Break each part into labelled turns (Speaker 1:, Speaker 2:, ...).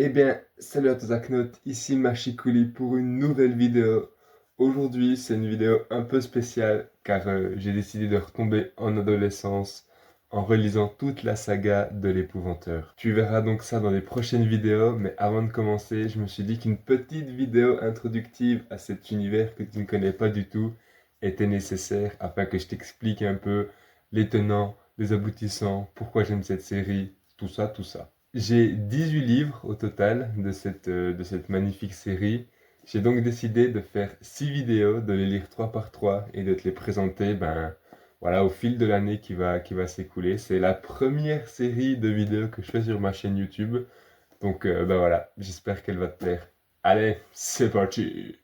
Speaker 1: Eh bien, salut à tous Aknotes, ici Machikouli pour une nouvelle vidéo. Aujourd'hui, c'est une vidéo un peu spéciale car j'ai décidé de retomber en adolescence en relisant toute la saga de l'Épouvanteur. Tu verras donc ça dans les prochaines vidéos, mais avant de commencer, je me suis dit qu'une petite vidéo introductive à cet univers que tu ne connais pas du tout était nécessaire afin que je t'explique un peu les tenants, les aboutissants, pourquoi j'aime cette série, tout ça, tout ça. J'ai 18 livres au total de cette magnifique série. J'ai donc décidé de faire 6 vidéos, de les lire 3 par 3 et de te les présenter voilà, au fil de l'année qui va s'écouler. C'est la première série de vidéos que je fais sur ma chaîne YouTube. Donc voilà, j'espère qu'elle va te plaire. Allez, c'est parti!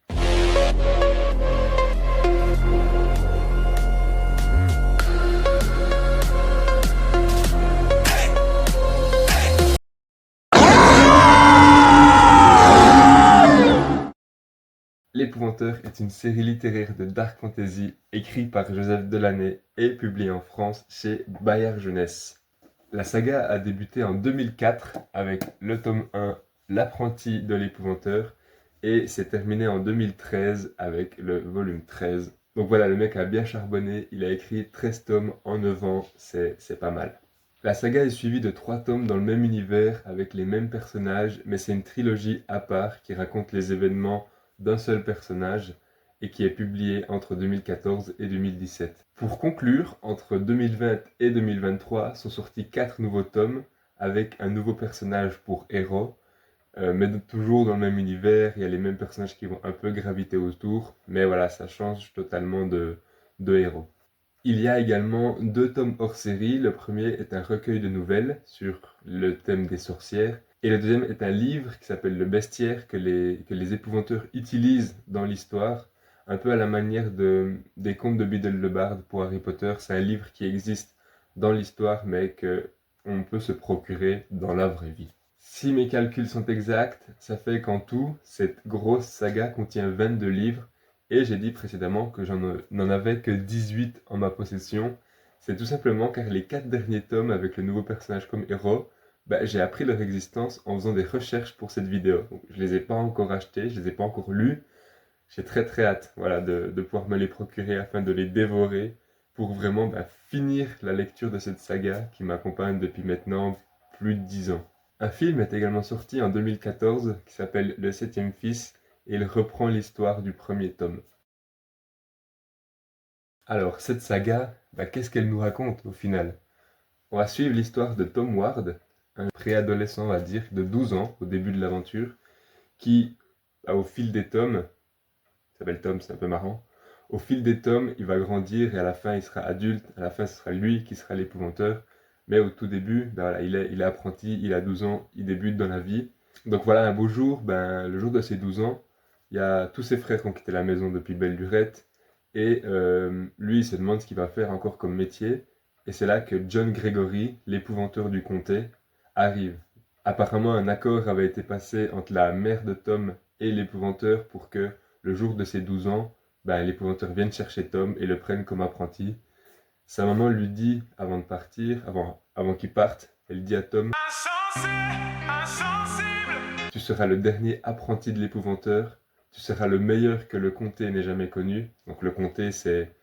Speaker 1: L'Épouvanteur est une série littéraire de dark fantasy écrite par Joseph Delaney et publiée en France chez Bayard Jeunesse. La saga a débuté en 2004 avec le tome 1, L'apprenti de l'Épouvanteur, et s'est terminé en 2013 avec le volume 13. Donc voilà, le mec a bien charbonné, il a écrit 13 tomes en 9 ans, c'est pas mal. La saga est suivie de 3 tomes dans le même univers avec les mêmes personnages, mais c'est une trilogie à part qui raconte les événements d'un seul personnage et qui est publiée entre 2014 et 2017. Pour conclure, entre 2020 et 2023 sont sortis 4 nouveaux tomes avec un nouveau personnage pour héros, mais toujours dans le même univers, il y a les mêmes personnages qui vont un peu graviter autour, mais voilà, ça change totalement de héros. Il y a également 2 tomes hors série. Le premier est un recueil de nouvelles sur le thème des sorcières. Et le deuxième est un livre qui s'appelle Le Bestiaire que les épouvanteurs utilisent dans l'histoire, un peu à la manière des contes de Biddle le Bard pour Harry Potter. C'est un livre qui existe dans l'histoire mais que on peut se procurer dans la vraie vie. Si mes calculs sont exacts, ça fait qu'en tout, cette grosse saga contient 22 livres et j'ai dit précédemment que n'en avais que 18 en ma possession. C'est tout simplement car les 4 derniers tomes avec le nouveau personnage comme héros, j'ai appris leur existence en faisant des recherches pour cette vidéo. Donc, je les ai pas encore achetés, je les ai pas encore lus. J'ai très hâte voilà, de pouvoir me les procurer afin de les dévorer pour vraiment finir la lecture de cette saga qui m'accompagne depuis maintenant plus de 10 ans. Un film est également sorti en 2014 qui s'appelle Le Septième Fils et il reprend l'histoire du premier tome. Alors, cette saga, qu'est-ce qu'elle nous raconte au final? On va suivre l'histoire de Tom Ward, un préadolescent, on va dire, de 12 ans au début de l'aventure, qui, au fil des tomes, il s'appelle Tom, c'est un peu marrant, au fil des tomes, il va grandir et à la fin, il sera adulte, à la fin, ce sera lui qui sera l'épouvanteur, mais au tout début, voilà, il est apprenti, il a 12 ans, il débute dans la vie. Donc voilà, un beau jour, le jour de ses 12 ans, il y a tous ses frères qui ont quitté la maison depuis belle lurette, et lui, il se demande ce qu'il va faire encore comme métier, et c'est là que John Gregory, l'épouvanteur du comté, arrive. Apparemment, un accord avait été passé entre la mère de Tom et l'épouvanteur pour que, le jour de ses 12 ans, l'épouvanteur vienne chercher Tom et le prenne comme apprenti. Sa maman lui dit, avant de partir, avant qu'il parte, elle dit à Tom: Tu seras le dernier apprenti de l'épouvanteur, tu seras le meilleur que le comté n'ait jamais connu. Donc le comté, c'est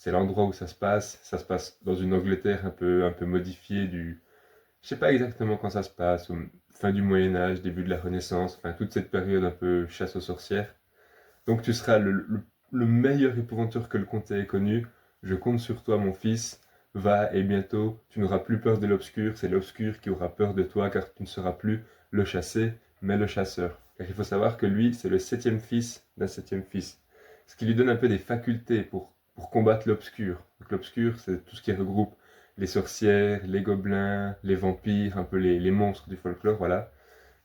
Speaker 1: l'endroit où ça se passe dans une Angleterre un peu modifiée je sais pas exactement quand ça se passe, fin du Moyen-Âge, début de la Renaissance, enfin toute cette période un peu chasse aux sorcières. Donc tu seras le meilleur épouvanteur que le comté ait connu. Je compte sur toi, mon fils. Va, et bientôt, tu n'auras plus peur de l'obscur. C'est l'obscur qui aura peur de toi, car tu ne seras plus le chassé, mais le chasseur. Car il faut savoir que lui, c'est le 7e fils d'un 7e fils. Ce qui lui donne un peu des facultés pour combattre l'obscur. Donc l'obscur, c'est tout ce qui regroupe les sorcières, les gobelins, les vampires, un peu les monstres du folklore, voilà.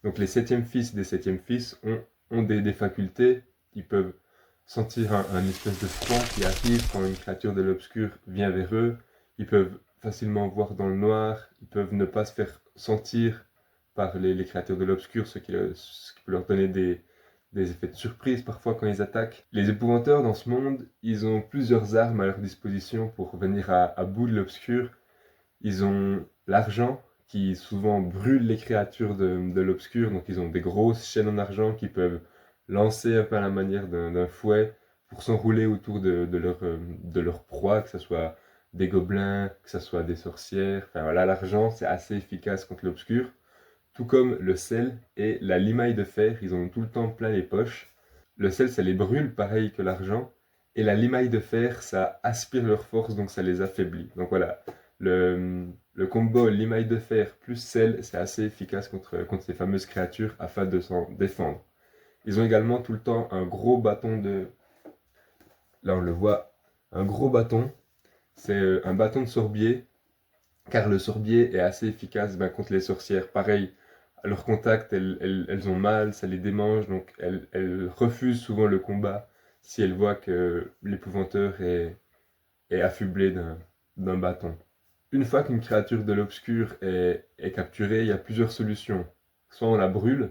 Speaker 1: Donc les 7e fils des 7e fils ont des facultés. Ils peuvent sentir un espèce de froid qui arrive quand une créature de l'obscur vient vers eux. Ils peuvent facilement voir dans le noir. Ils peuvent ne pas se faire sentir par les créatures de l'obscur, ce qui peut leur donner des effets de surprise parfois quand ils attaquent. Les épouvanteurs dans ce monde, ils ont plusieurs armes à leur disposition pour venir à bout de l'obscur. Ils ont l'argent, qui souvent brûlent les créatures de l'obscur. Donc ils ont des grosses chaînes en argent qui peuvent lancer un peu à la manière d'un fouet pour s'enrouler autour de leur proie, que ce soit des gobelins, que ce soit des sorcières. Enfin voilà, l'argent c'est assez efficace contre l'obscur. Tout comme le sel et la limaille de fer, ils ont tout le temps plein les poches. Le sel, ça les brûle pareil que l'argent. Et la limaille de fer, ça aspire leur force, donc ça les affaiblit. Donc voilà, le combo limaille de fer plus sel, c'est assez efficace contre ces fameuses créatures afin de s'en défendre. Ils ont également tout le temps un gros bâton de... Là on le voit, un gros bâton. C'est un bâton de sorbier, car le sorbier est assez efficace contre les sorcières. Pareil, à leur contact, elles ont mal, ça les démange, donc elles refusent souvent le combat si elles voient que l'épouvanteur est affublé d'un bâton. Une fois qu'une créature de l'obscur est capturée, il y a plusieurs solutions. Soit on la brûle,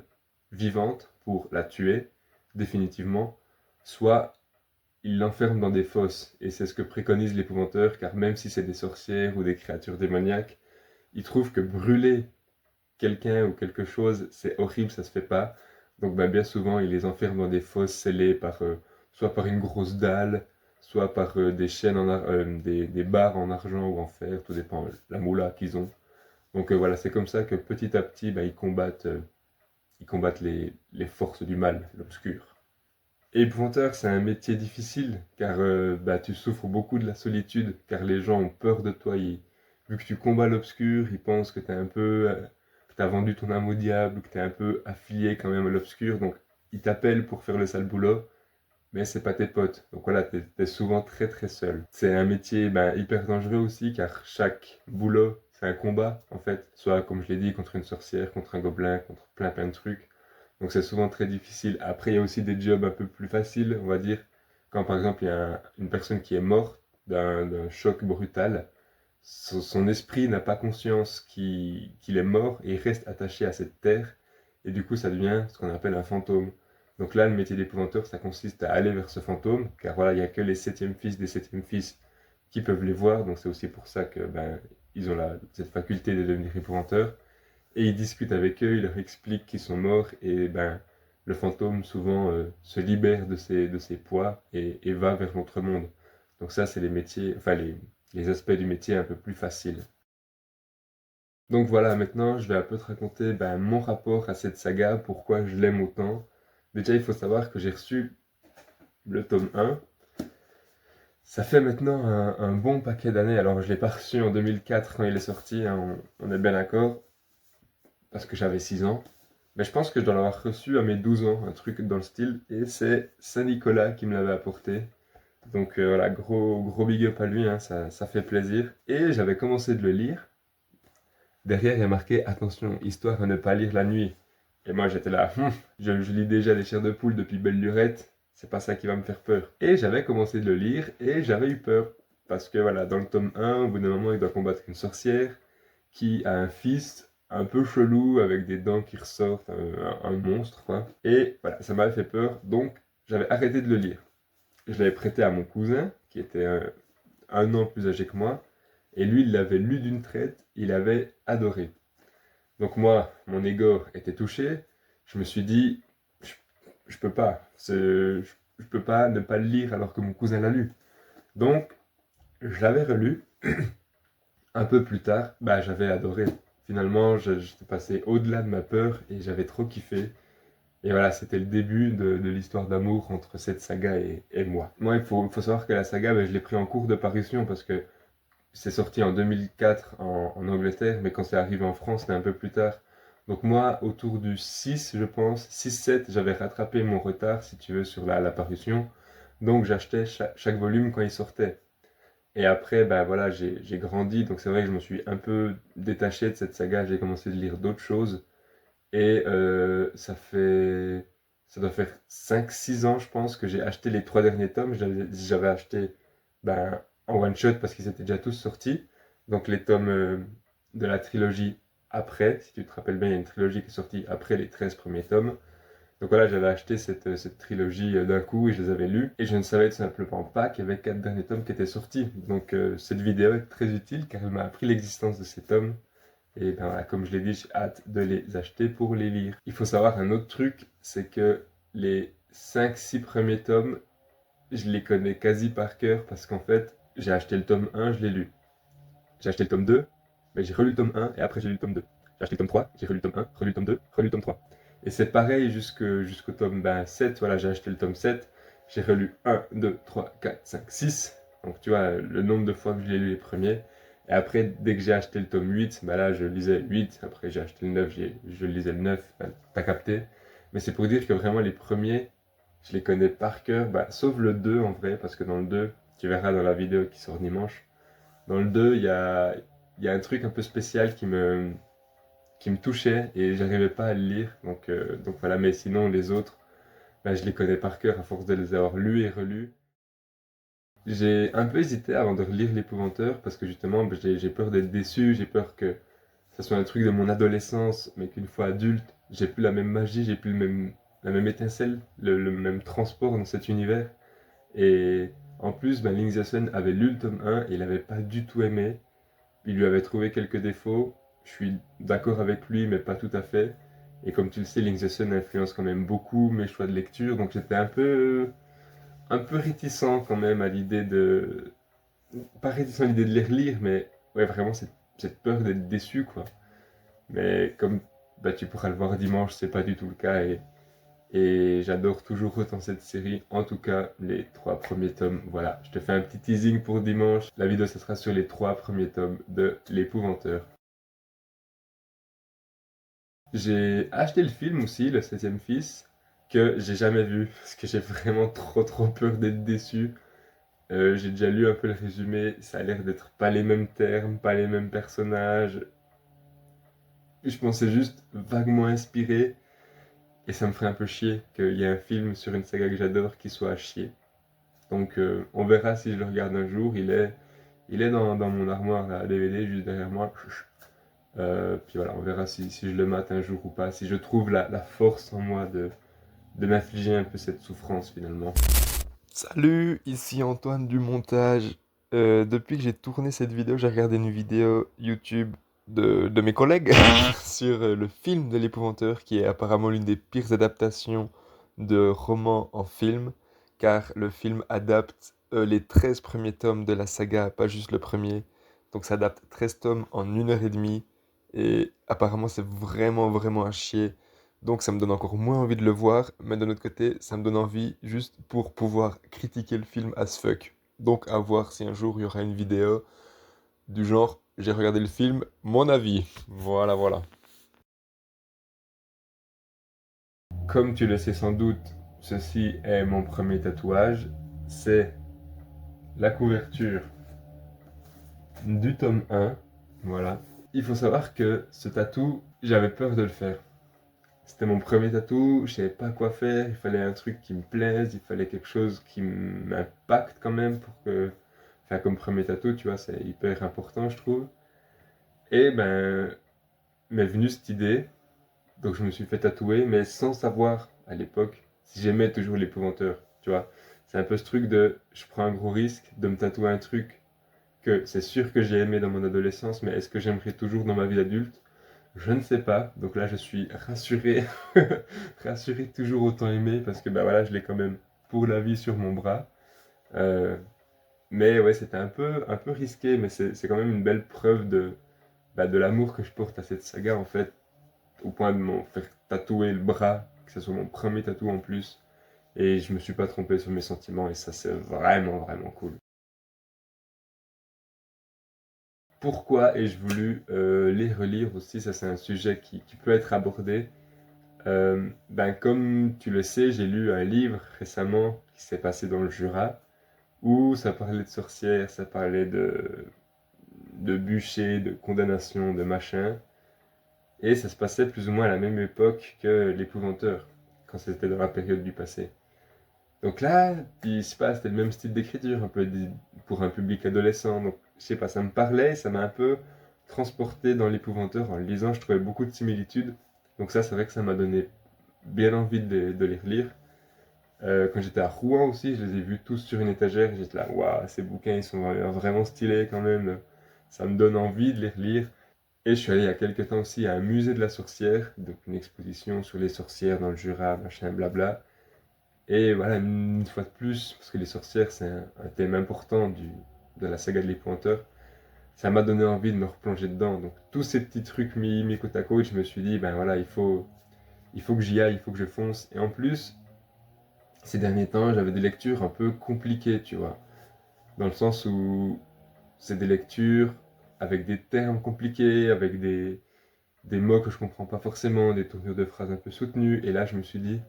Speaker 1: vivante, pour la tuer, définitivement, soit il l'enferme dans des fosses, et c'est ce que préconise l'épouvanteur, car même si c'est des sorcières ou des créatures démoniaques, il trouve que brûler quelqu'un ou quelque chose, c'est horrible, ça se fait pas. Donc bien souvent, il les enferme dans des fosses scellées soit par une grosse dalle, soit par des chaînes des barres en argent ou en fer, tout dépend la moula qu'ils ont. Donc voilà, c'est comme ça que petit à petit, ils combattent les forces du mal, l'obscur. Et épouvanteur, c'est un métier difficile, car tu souffres beaucoup de la solitude, car les gens ont peur de toi. Vu que tu combats l'obscur, ils pensent que que t'as vendu ton âme au diable, ou que t'es un peu affilié quand même à l'obscur, donc ils t'appellent pour faire le sale boulot, mais c'est pas tes potes. Donc voilà, t'es souvent très très seul. C'est un métier hyper dangereux aussi, car chaque boulot, c'est un combat, en fait. Soit, comme je l'ai dit, contre une sorcière, contre un gobelin, contre plein de trucs. Donc c'est souvent très difficile. Après, il y a aussi des jobs un peu plus faciles, on va dire. Quand par exemple, il y a une personne qui est morte d'un choc brutal, son esprit n'a pas conscience qu'il est mort et il reste attaché à cette terre. Et du coup, ça devient ce qu'on appelle un fantôme. Donc là, le métier d'épouvanteur, ça consiste à aller vers ce fantôme, car voilà, il n'y a que les septièmes fils des septièmes fils qui peuvent les voir. Donc c'est aussi pour ça que ils ont cette faculté de devenir épouvanteurs. Et ils discutent avec eux, ils leur expliquent qu'ils sont morts, et le fantôme souvent se libère de ses poids et va vers l'autre monde. Donc ça, c'est les métiers, enfin les aspects du métier un peu plus faciles. Donc voilà, maintenant je vais un peu te raconter mon rapport à cette saga, pourquoi je l'aime autant. Déjà, il faut savoir que j'ai reçu le tome 1. Ça fait maintenant un bon paquet d'années. Alors je l'ai pas reçu en 2004 quand il est sorti, hein, on est bien d'accord, parce que j'avais 6 ans. Mais je pense que je dois l'avoir reçu à mes 12 ans, un truc dans le style. Et c'est Saint-Nicolas qui me l'avait apporté. Donc voilà, gros big up à lui, hein, ça fait plaisir. Et j'avais commencé de le lire. Derrière, il y a marqué attention, histoire à ne pas lire la nuit. Et moi j'étais là, je lis déjà les chairs de poule depuis belle lurette, c'est pas ça qui va me faire peur. Et j'avais commencé de le lire et j'avais eu peur. Parce que voilà, dans le tome 1, au bout d'un moment, il doit combattre une sorcière qui a un fils un peu chelou avec des dents qui ressortent, un monstre quoi. Et voilà, ça m'avait fait peur, donc j'avais arrêté de le lire. Je l'avais prêté à mon cousin, qui était un an plus âgé que moi, et lui, il l'avait lu d'une traite, il avait adoré. Donc moi, mon ego était touché, je me suis dit, je peux pas, je peux pas ne pas le lire alors que mon cousin l'a lu. Donc, je l'avais relu, un peu plus tard, j'avais adoré. Finalement, j'étais passé au-delà de ma peur et j'avais trop kiffé. Et voilà, c'était le début de l'histoire d'amour entre cette saga et moi. Moi, faut savoir que la saga, je l'ai pris en cours de parution parce que c'est sorti en 2004 en Angleterre, mais quand c'est arrivé en France, c'était un peu plus tard. Donc moi, autour du 6, je pense, 6-7, j'avais rattrapé mon retard, si tu veux, sur la parution. Donc j'achetais chaque volume quand il sortait. Et après, voilà, j'ai grandi, donc c'est vrai que je me suis un peu détaché de cette saga, j'ai commencé de lire d'autres choses. Et ça doit faire 5-6 ans, je pense, que j'ai acheté les 3 derniers tomes. J'avais acheté en one shot parce qu'ils étaient déjà tous sortis. Donc les tomes de la trilogie après, si tu te rappelles bien, il y a une trilogie qui est sortie après les 13 premiers tomes. Donc voilà, j'avais acheté cette trilogie d'un coup et je les avais lus. Et je ne savais tout simplement pas qu'il y avait 4 derniers tomes qui étaient sortis. Donc cette vidéo est très utile car elle m'a appris l'existence de ces tomes. Et ben voilà, comme je l'ai dit, j'ai hâte de les acheter pour les lire. Il faut savoir un autre truc, c'est que les 5-6 premiers tomes, je les connais quasi par cœur parce qu'en fait, j'ai acheté le tome 1, je l'ai lu. J'ai acheté le tome 2, mais j'ai relu le tome 1 et après j'ai lu le tome 2. J'ai acheté le tome 3, j'ai relu le tome 1, relu le tome 2, relu le tome 3. Et c'est pareil jusqu'au tome 7, voilà, j'ai acheté le tome 7, j'ai relu 1, 2, 3, 4, 5, 6. Donc tu vois, le nombre de fois que je l'ai lu les premiers. Et après, dès que j'ai acheté le tome 8, bah là je lisais 8, après j'ai acheté le 9, je lisais le 9, bah, t'as capté. Mais c'est pour dire que vraiment les premiers, je les connais par cœur, bah, sauf le 2 en vrai, parce que dans le 2, tu verras dans la vidéo qui sort dimanche, dans le 2, il y a un truc un peu spécial qui me touchait et j'arrivais pas à le lire. Donc voilà, mais sinon les autres, bah, je les connais par cœur à force de les avoir lus et relus. J'ai un peu hésité avant de relire L'Épouvanteur parce que justement, bah, j'ai peur d'être déçu, j'ai peur que ça soit un truc de mon adolescence, mais qu'une fois adulte, j'ai plus la même magie, j'ai plus la même étincelle, le même transport dans cet univers. Et en plus, ben, Ling Ziasen avait lu le tome 1 et il n'avait pas du tout aimé. Il lui avait trouvé quelques défauts. Je suis d'accord avec lui, mais pas tout à fait. Et comme tu le sais, Ling Ziasen influence quand même beaucoup mes choix de lecture, donc j'étais un peu réticent quand même à l'idée de... Pas réticent à l'idée de les relire, mais ouais, vraiment cette peur d'être déçu, quoi. Mais comme bah, tu pourras le voir dimanche, c'est pas du tout le cas et j'adore toujours autant cette série. En tout cas, les 3 premiers tomes. Voilà, je te fais un petit teasing pour dimanche. La vidéo, ce sera sur les 3 premiers tomes de L'Épouvanteur. J'ai acheté le film aussi, Le 16e fils, que j'ai jamais vu, parce que j'ai vraiment trop peur d'être déçu. J'ai déjà lu un peu le résumé, ça a l'air d'être pas les mêmes termes, pas les mêmes personnages. Je pensais juste vaguement inspiré, et ça me ferait un peu chier qu'il y ait un film sur une saga que j'adore qui soit à chier. Donc on verra si je le regarde un jour, il est dans mon armoire là, à DVD juste derrière moi. Puis voilà, on verra si je le mate un jour ou pas, si je trouve la force en moi de m'infliger un peu cette souffrance finalement.
Speaker 2: Salut, ici Antoine du montage. Depuis que j'ai tourné cette vidéo, j'ai regardé une vidéo YouTube de mes collègues sur le film de l'Épouvanteur, qui est apparemment l'une des pires adaptations de romans en film, car le film adapte les 13 premiers tomes de la saga, pas juste le premier. Donc ça adapte 13 tomes en 1 heure et demie, et apparemment c'est vraiment à chier. Donc ça me donne encore moins envie de le voir, mais d'un autre côté, ça me donne envie juste pour pouvoir critiquer le film as fuck. Donc à voir si un jour il y aura une vidéo du genre j'ai regardé le film, mon avis. Voilà.
Speaker 1: Comme tu le sais sans doute, ceci est mon premier tatouage. C'est la couverture du tome 1. Voilà. Il faut savoir que ce tatou, j'avais peur de le faire. C'était mon premier tatou, je savais pas quoi faire, il fallait un truc qui me plaise, il fallait quelque chose qui m'impacte quand même pour que... Enfin, comme premier tatou, tu vois, c'est hyper important, je trouve. Et ben, m'est venue cette idée, donc je me suis fait tatouer, mais sans savoir, à l'époque, si j'aimais toujours l'épouvanteur, tu vois. C'est un peu ce truc de, je prends un gros risque de me tatouer un truc que c'est sûr que j'ai aimé dans mon adolescence, mais est-ce que j'aimerais toujours dans ma vie d'adulte? Je ne sais pas, donc là je suis rassuré, rassuré de toujours autant aimer parce que bah voilà, je l'ai quand même pour la vie sur mon bras. Euh, mais ouais, c'était un peu risqué, mais c'est quand même une belle preuve de l'amour que je porte à cette saga en fait, au point de m'en faire tatouer le bras, que ce soit mon premier tatou en plus, et je me suis pas trompé sur mes sentiments et ça c'est vraiment cool. Pourquoi ai-je voulu les relire aussi? Ça c'est un sujet qui peut être abordé. Ben, comme tu le sais, j'ai lu un livre récemment qui s'est passé dans le Jura, où ça parlait de sorcières, ça parlait de bûchers, de condamnation, de machin, et ça se passait plus ou moins à la même époque que l'Épouvanteur, quand c'était dans la période du passé. Donc là, il se passe, c'était le même style d'écriture, un peu pour un public adolescent, donc je sais pas, ça me parlait, ça m'a un peu transporté dans l'Épouvanteur en le lisant, je trouvais beaucoup de similitudes, donc ça c'est vrai que ça m'a donné bien envie de les relire. Quand j'étais à Rouen aussi, je les ai vus tous sur une étagère. J'étais là, waouh, ces bouquins, ils sont vraiment stylés quand même. Ça me donne envie de les relire. Et je suis allé il y a quelques temps aussi à un musée de la sorcière, donc une exposition sur les sorcières dans le Jura, machin, blabla. Et voilà, une fois de plus, parce que les sorcières, c'est un thème important de la saga de l'Épouvanteur, ça m'a donné envie de me replonger dedans. Donc tous ces petits trucs mis côte à côte, je me suis dit, ben voilà, il faut que j'y aille, il faut que je fonce. Et en plus, ces derniers temps, j'avais des lectures un peu compliquées, tu vois. Dans le sens où c'est des lectures avec des termes compliqués, avec des mots que je comprends pas forcément, des tournures de phrases un peu soutenues. Et là, je me suis dit,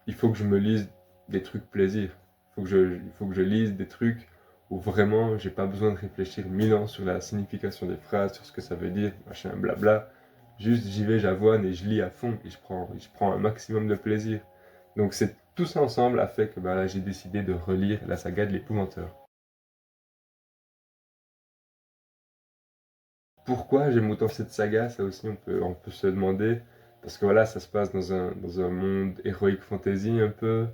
Speaker 1: il faut que je me lise des trucs plaisir. Il faut que je lise des trucs où vraiment j'ai pas besoin de réfléchir 1000 ans sur la signification des phrases, sur ce que ça veut dire, machin, blabla. Juste j'y vais, j'avoine et je lis à fond et je prends un maximum de plaisir. Donc c'est tout ça ensemble a fait que bah, là j'ai décidé de relire la saga de l'Épouvanteur. Pourquoi j'aime autant cette saga? Ça aussi on peut se demander. Parce que voilà, ça se passe dans un monde héroïque fantasy un peu,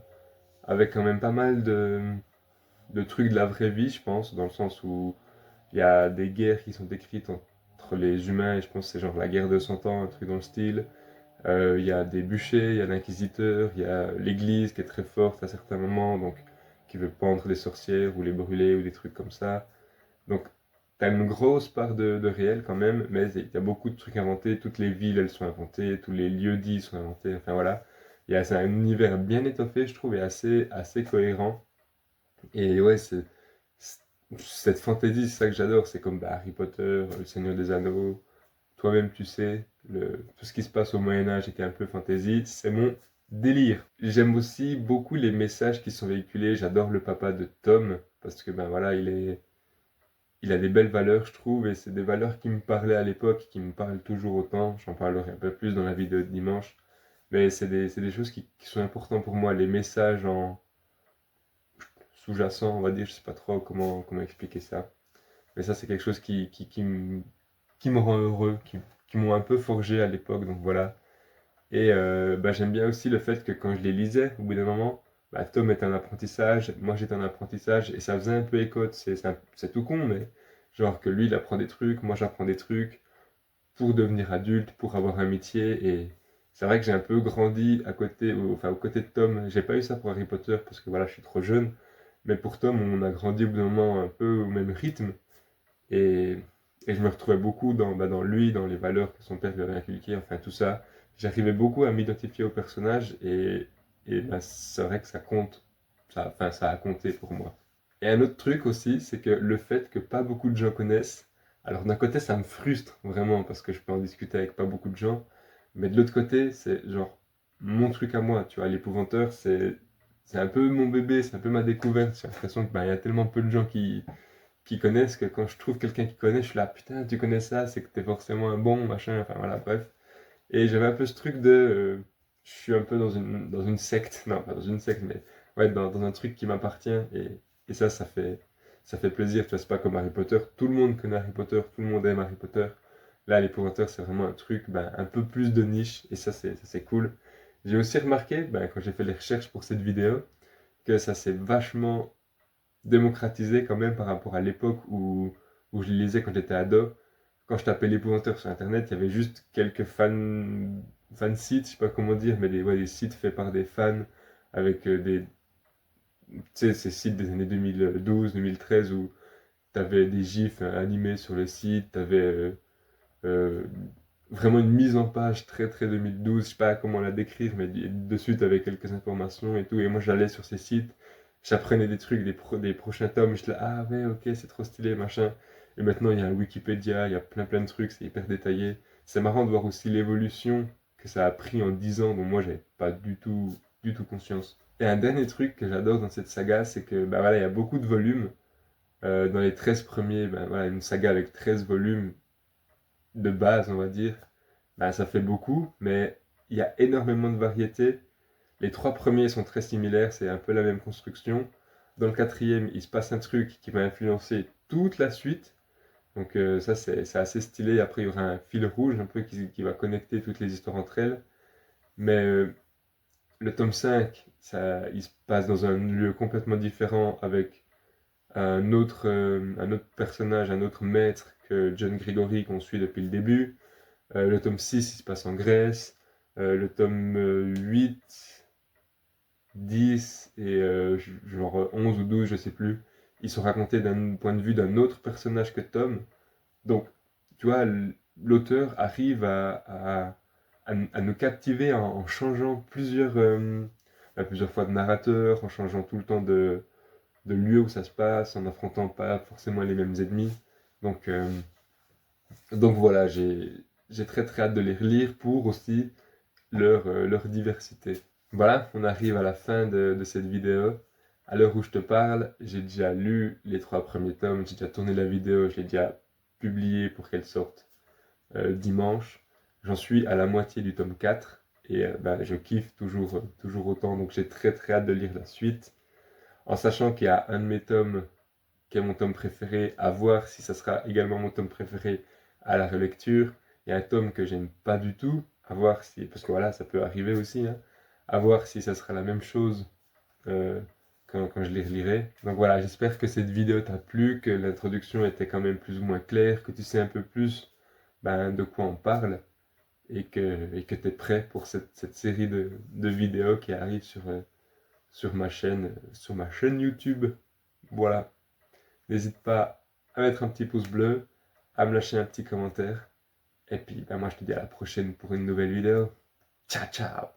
Speaker 1: avec quand même pas mal de trucs de la vraie vie, je pense, dans le sens où il y a des guerres qui sont décrites entre les humains, et je pense que c'est genre la guerre de 100 ans, un truc dans le style. Il y a des bûchers, il y a l'inquisiteur, il y a l'église qui est très forte à certains moments, donc qui veut pendre les sorcières ou les brûler ou des trucs comme ça. Donc t'as une grosse part de réel quand même, mais il y a beaucoup de trucs inventés, toutes les villes elles sont inventées, tous les lieux dits sont inventés, enfin voilà. C'est un univers bien étoffé, je trouve, et assez cohérent. Et ouais, c'est- cette fantaisie, c'est ça que j'adore. C'est comme bah, Harry Potter, Le Seigneur des Anneaux. Toi-même, tu sais, tout ce qui se passe au Moyen-Âge était un peu fantaisie. C'est mon délire. J'aime aussi beaucoup les messages qui sont véhiculés. J'adore le papa de Tom parce que ben voilà, il a des belles valeurs, je trouve, et c'est des valeurs qui me parlaient à l'époque, qui me parlent toujours autant. J'en parlerai un peu plus dans la vidéo de dimanche. Mais c'est des choses qui sont importantes pour moi. Les messages en sous-jacent, on va dire, je sais pas trop comment expliquer ça. Mais ça, c'est quelque chose qui me rend heureux, qui m'ont un peu forgé à l'époque, donc voilà. Et bah, j'aime bien aussi le fait que quand je les lisais, au bout d'un moment, bah, Tom était en apprentissage, moi j'étais en apprentissage, et ça faisait un peu écho, c'est tout con, mais genre que lui il apprend des trucs, moi j'apprends des trucs, pour devenir adulte, pour avoir un métier, et c'est vrai que j'ai un peu grandi à côté, enfin aux côtés de Tom. J'ai pas eu ça pour Harry Potter parce que voilà, je suis trop jeune, mais pour Tom, on a grandi au bout d'un moment un peu au même rythme, et, et je me retrouvais beaucoup dans lui, dans les valeurs que son père lui avait inculquées, enfin tout ça. J'arrivais beaucoup à m'identifier au personnage, et bah, c'est vrai que ça compte, enfin ça a compté pour moi. Et un autre truc aussi, c'est que le fait que pas beaucoup de gens connaissent, alors d'un côté ça me frustre vraiment parce que je peux en discuter avec pas beaucoup de gens, mais de l'autre côté c'est genre mon truc à moi, tu vois, l'épouvanteur c'est un peu mon bébé, c'est un peu ma découverte. J'ai l'impression que bah, il y a tellement peu de gens qui connaissent que quand je trouve quelqu'un qui connaît, je suis là putain tu connais ça, c'est que t'es forcément un bon machin, enfin voilà bref. Et j'avais un peu ce truc je suis un peu dans une secte, non pas dans une secte, mais ouais, dans un truc qui m'appartient, et ça fait plaisir, tu vois, c'est pas comme Harry Potter, tout le monde connaît Harry Potter, tout le monde aime Harry Potter. Là, l'épouvanteur, c'est vraiment un truc ben, un peu plus de niche, et ça c'est cool. J'ai aussi remarqué, ben, quand j'ai fait les recherches pour cette vidéo, que ça s'est vachement démocratisé quand même par rapport à l'époque où je les lisais quand j'étais ado. Quand je tapais l'épouvanteur sur internet, il y avait juste quelques fan sites, je sais pas comment dire, mais ouais, des sites faits par des fans avec tu sais, ces sites des années 2012, 2013 où tu avais des gifs animés sur le site, tu avais euh, vraiment une mise en page très 2012, je sais pas comment la décrire, mais dessus tu avais quelques informations et tout, et moi j'allais sur ces sites, j'apprenais des trucs, des prochains tomes, je là, ah ouais, ok, c'est trop stylé, machin. Et maintenant il y a un Wikipédia, il y a plein de trucs, c'est hyper détaillé. C'est marrant de voir aussi l'évolution que ça a pris en 10 ans, dont moi j'avais pas du tout conscience. Et un dernier truc que j'adore dans cette saga, c'est que bah voilà, il y a beaucoup de volumes. Dans les 13 premiers, bah voilà, une saga avec 13 volumes de base, on va dire, bah, ça fait beaucoup, mais il y a énormément de variétés. Les trois premiers sont très similaires, c'est un peu la même construction. Dans le quatrième, il se passe un truc qui va influencer toute la suite. Donc ça, c'est assez stylé. Après, il y aura un fil rouge un peu qui va connecter toutes les histoires entre elles. Mais le tome 5, ça, il se passe dans un lieu complètement différent avec un autre personnage, un autre maître que John Gregory qu'on suit depuis le début. Le tome 6, il se passe en Grèce. Le tome 8, 10 et genre 11 ou 12, je sais plus, ils sont racontés d'un point de vue d'un autre personnage que Tom. Donc, tu vois, l'auteur arrive à nous captiver en changeant plusieurs fois de narrateur, en changeant tout le temps de lieu où ça se passe, en affrontant pas forcément les mêmes ennemis. Donc, euh, donc voilà, j'ai très très hâte de les relire pour aussi leur diversité. Voilà, on arrive à la fin de cette vidéo. À l'heure où je te parle, j'ai déjà lu les 3 premiers tomes, j'ai déjà tourné la vidéo, je l'ai déjà publiée pour qu'elle sorte dimanche. J'en suis à la moitié du tome 4 et bah, je kiffe toujours autant, donc j'ai très très hâte de lire la suite. En sachant qu'il y a un de mes tomes qui est mon tome préféré, à voir si ça sera également mon tome préféré à la relecture. Il y a un tome que j'aime pas du tout, à voir si, parce que voilà, ça peut arriver aussi, hein, à voir si ça sera la même chose euh, quand je les relirai. Donc voilà, j'espère que cette vidéo t'a plu, que l'introduction était quand même plus ou moins claire, que tu sais un peu plus ben, de quoi on parle et que tu es prêt pour cette série de vidéos qui arrive sur ma chaîne YouTube. Voilà. N'hésite pas à mettre un petit pouce bleu, à me lâcher un petit commentaire. Et puis, ben moi, je te dis à la prochaine pour une nouvelle vidéo. Ciao, ciao!